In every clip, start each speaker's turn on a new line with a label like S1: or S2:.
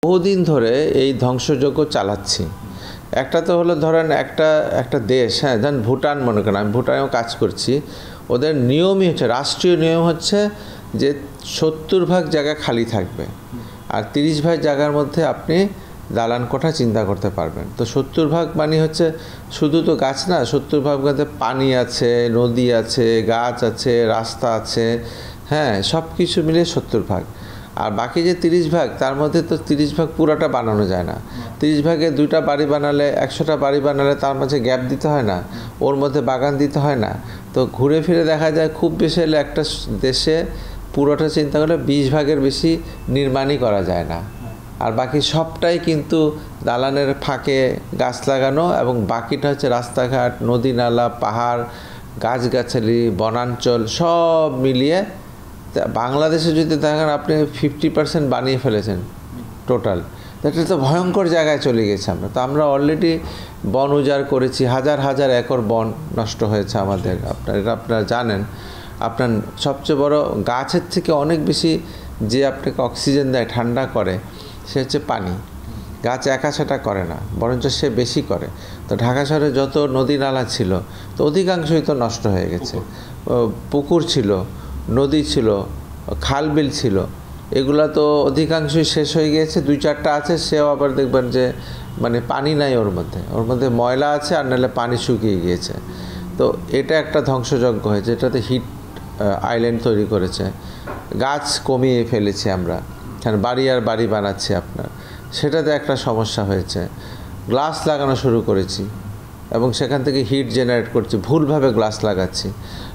S1: বহুদিন ধরে এই ধ্বংসযজ্ঞ চালাচ্ছি। একটা তো হলো ধরেন একটা দেশ, হ্যাঁ, ধরেন ভুটান মনে করেন, আমি ভুটানেও কাজ করছি। ওদের নিয়মই হচ্ছে, রাষ্ট্রীয় নিয়ম হচ্ছে যে 70 ভাগ জায়গা খালি থাকবে আর 30 ভাগ জায়গার মধ্যে আপনি দালান কোঠা চিন্তা করতে পারবেন। তো 70 ভাগ মানে হচ্ছে শুধু তো গাছ না, 70 ভাগ মধ্যে পানি আছে, নদী আছে, গাছ আছে, রাস্তা আছে, হ্যাঁ, সব কিছু মিলে 70 ভাগ। আর বাকি যে 30 ভাগ, তার মধ্যে তো 30 ভাগ পুরাটা বানানো যায় না। 30 ভাগে 2টা বাড়ি বানালে, 100টা বাড়ি বানালে তার মাঝে গ্যাপ দিতে হয় না, ওর মধ্যে বাগান দিতে হয় না। তো ঘুরে ফিরে দেখা যায় খুব বেশি হলে একটা দেশে পুরোটা চিন্তা করলে 20 ভাগের বেশি নির্মাণই করা যায় না। আর বাকি সবটাই কিন্তু দালানের ফাঁকে গাছ লাগানো, এবং বাকিটা হচ্ছে রাস্তাঘাট, নদী নালা, পাহাড়, গাছগাছালি, বনাঞ্চল সব মিলিয়ে। বাংলাদেশে যদি দেখেন আপনি 50% বানিয়ে ফেলেছেন টোটাল, এটা তো ভয়ঙ্কর জায়গায় চলে গেছে। তো আমরা অলরেডি বন উজাড় করেছি, হাজার হাজার একর বন নষ্ট হয়েছে আমাদের। আপনারা জানেন, আপনার সবচেয়ে বড় গাছের থেকে অনেক বেশি যে আপনাকে অক্সিজেন দেয়, ঠান্ডা করে, সে হচ্ছে পানি। গাছ একা সেটা করে না, বরঞ্চ সে বেশি করে। তো ঢাকা শহরে যত নদী নালা ছিল তো অধিকাংশই তো নষ্ট হয়ে গেছে। পুকুর ছিল, নদী ছিল, খাল বিল ছিল, এগুলা তো অধিকাংশই শেষ হয়ে গিয়েছে। 2-4টা আছে, সেও আবার দেখবেন যে মানে পানি নাই ওর মধ্যে ময়লা আছে, আর নাহলে পানি শুকিয়ে গিয়েছে। তো এটা একটা ধ্বংসযজ্ঞ হয়েছে, এটাতে হিট আইল্যান্ড তৈরি করেছে। গাছ কমিয়ে ফেলেছি আমরা, কারণ বাড়ি আর বাড়ি বানাচ্ছি আপনার, সেটাতে একটা সমস্যা হয়েছে। গ্লাস লাগানো শুরু করেছি এবং সেখান থেকে হিট জেনারেট করছি, ভুলভাবে গ্লাস লাগাচ্ছি।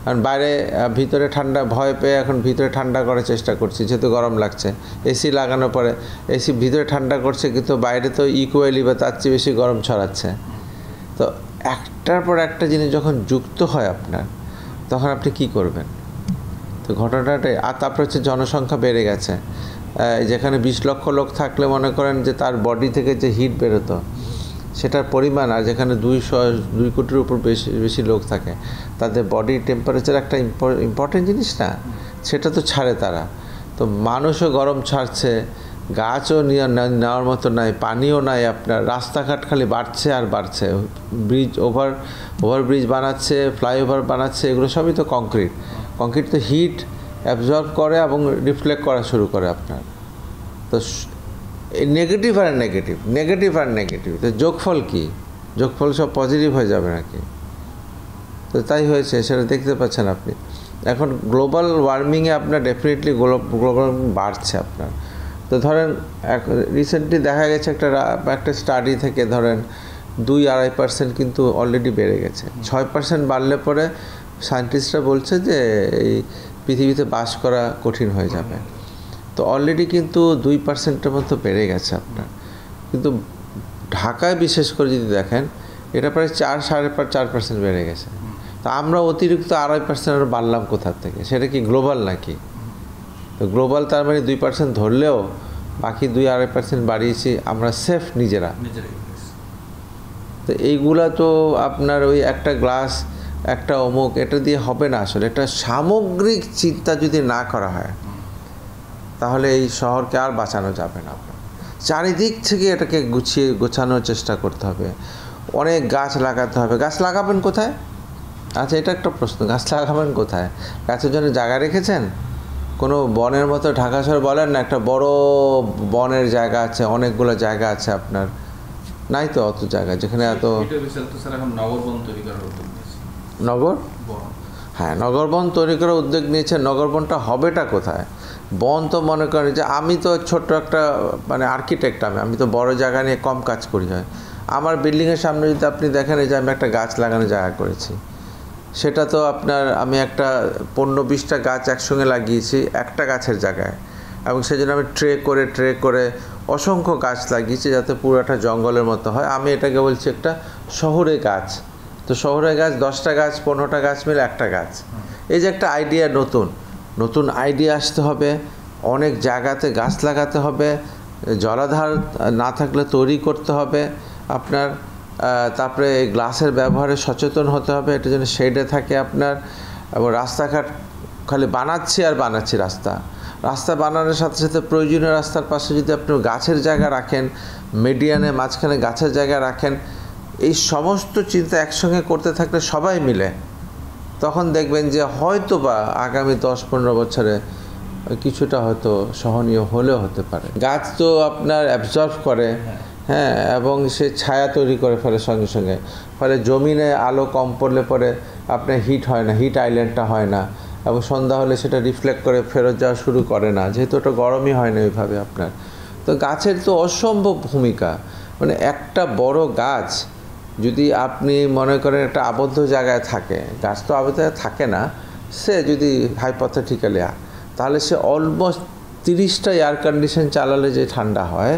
S1: কারণ বাইরে ভিতরে ঠান্ডা ভয় পেয়ে এখন ভিতরে ঠান্ডা করার চেষ্টা করছি, যেহেতু গরম লাগছে। এসি লাগানোর পরে এসি ভিতরে ঠান্ডা করছে, কিন্তু বাইরে তো ইকুয়ালি বা তার চেয়ে বেশি গরম ছড়াচ্ছে। তো একটার পর একটা জিনিস যখন যুক্ত হয় আপনার, তখন আপনি কি করবেন? তো ঘটনাটাই। আর তারপরে হচ্ছে জনসংখ্যা বেড়ে গেছে। যেখানে 20 লক্ষ লোক থাকলে মনে করেন যে তার বডি থেকে যে হিট বেরোতো সেটার পরিমাণ, আর যেখানে 2 কোটির উপর বেশি লোক থাকে, তাদের বডি টেম্পারেচার একটা ইম্পর্টেন্ট জিনিস না, সেটা তো ছাড়ে তারা। তো মানুষও গরম ছাড়ছে, গাছও নেওয়ার মতো নাই, পানিও নাই আপনার, রাস্তাঘাট খালি বাড়ছে আর বাড়ছে। ব্রিজ ওভারব্রিজ বানাচ্ছে, ফ্লাইওভার বানাচ্ছে, এগুলো সবই তো কংক্রিট তো হিট অ্যাবজর্ব করে এবং রিফ্লেক্ট করা শুরু করে আপনার। তো নেগেটিভ আর নেগেটিভ, তো যোগফল কি? যোগফল সব পজিটিভ হয়ে যাবে নাকি? তো তাই হয়েছে, সেটা দেখতে পাচ্ছেন আপনি। এখন গ্লোবাল ওয়ার্মিংয়ে আপনার ডেফিনেটলি গ্লোবাল বাড়ছে আপনার। তো ধরেন রিসেন্টলি দেখা গেছে একটা স্টাডি থেকে ধরেন 2-2.5% কিন্তু অলরেডি বেড়ে গেছে। 6% বাড়লে পরে সায়েন্টিস্টরা বলছে যে এই পৃথিবীতে বাস করা কঠিন হয়ে যাবে। তো অলরেডি কিন্তু 2%-এর মতো বেড়ে গেছে আপনার। কিন্তু ঢাকায় বিশেষ করে যদি দেখেন, এটা প্রায় 4-4.5% বেড়ে গেছে। তো আমরা অতিরিক্ত 2.5% বাড়লাম কোথা থেকে? সেটা কি গ্লোবাল নাকি? তো গ্লোবাল তার মানে 2% ধরলেও বাকি 2-2.5% বাড়িয়েছি আমরা সেফ নিজেরা। তো এইগুলা তো আপনার ওই একটা গ্লাস, একটা অমুক, এটা দিয়ে হবে না আসলে। এটা সামগ্রিক চিন্তা যদি না করা হয়, তাহলে এই শহরকে আর বাঁচানো যাবে না। আপনার চারিদিক থেকে এটাকে গোছানোর চেষ্টা করতে হবে, অনেক গাছ লাগাতে হবে। গাছ লাগাবেন কোথায়? আচ্ছা, এটা একটা প্রশ্ন, গাছ লাগাবেন কোথায়? গাছের জন্য জায়গা রেখেছেন? কোনো বনের মতো ঢাকা শহর বলেন না, একটা বড় বনের জায়গা আছে, অনেকগুলো জায়গা আছে আপনার, নাই তো অত জায়গা যেখানে এত। হ্যাঁ, নগরবন তৈরি করার উদ্যোগ নিয়েছে। নগরবনটা হবেটা কোথায়? বন তো মনে করেন যে আমি তো ছোট্ট একটা মানে আর্কিটেক্ট, আমি তো বড় জায়গা নিয়ে কম কাজ করি। হয় আমার বিল্ডিংয়ের সামনে যদি আপনি দেখেন, এই যে আমি একটা গাছ লাগানোর জায়গা করেছি, সেটা তো আপনার আমি একটা 15-20টা গাছ একসঙ্গে লাগিয়েছি একটা গাছের জায়গায়, এবং সেই জন্য আমি ট্রে করে অসংখ্য গাছ লাগিয়েছি, যাতে পুরো একটা জঙ্গলের মতো হয়। আমি এটাকে বলছি একটা শহরে গাছ। তো শহরে গাছ 10টা গাছ, 15টা গাছ মিলে একটা গাছ। এই যে একটা আইডিয়া, নতুন আইডিয়া আসতে হবে, অনেক জায়গাতে গাছ লাগাতে হবে, জলাধার না থাকলে তৈরি করতে হবে আপনার। তারপরে গ্লাসের ব্যবহারে সচেতন হতে হবে, এটা যেন শেডে থাকে আপনার। এবং রাস্তাঘাট খালি বানাচ্ছি রাস্তা, রাস্তা বানানোর সাথে সাথে প্রয়োজনীয় রাস্তার পাশে যদি আপনি গাছের জায়গা রাখেন, মিডিয়ানে মাঝখানে গাছের জায়গা রাখেন, এই সমস্ত চিন্তা একসঙ্গে করতে থাকলে সবাই মিলে, তখন দেখবেন যে হয়তো বা আগামী 10-15 বছরে কিছুটা হয়তো সহনীয় হলেও হতে পারে। গাছ তো আপনার অ্যাবজর্ব করে, হ্যাঁ, এবং সে ছায়া তৈরি করে ফেলে সঙ্গে সঙ্গে, ফলে জমিনে আলো কম পড়লে পরে আপনার হিট হয় না, হিট আইল্যান্ডটা হয় না, এবং সন্ধ্যা হলে সেটা রিফ্লেক্ট করে ফেরত যাওয়া শুরু করে না, যেহেতু ওটা গরমই হয় না ওইভাবে আপনার। তো গাছের তো অসম্ভব ভূমিকা, মানে একটা বড় গাছ যদি আপনি মনে করেন একটা আবদ্ধ জায়গায় থাকে, গাছ তো আবদ্ধ জায়গায় থাকে না, সে যদি হাইপোথেটিক্যালি, তাহলে সে অলমোস্ট 30টা এয়ার কন্ডিশন চালালে যে ঠান্ডা হয়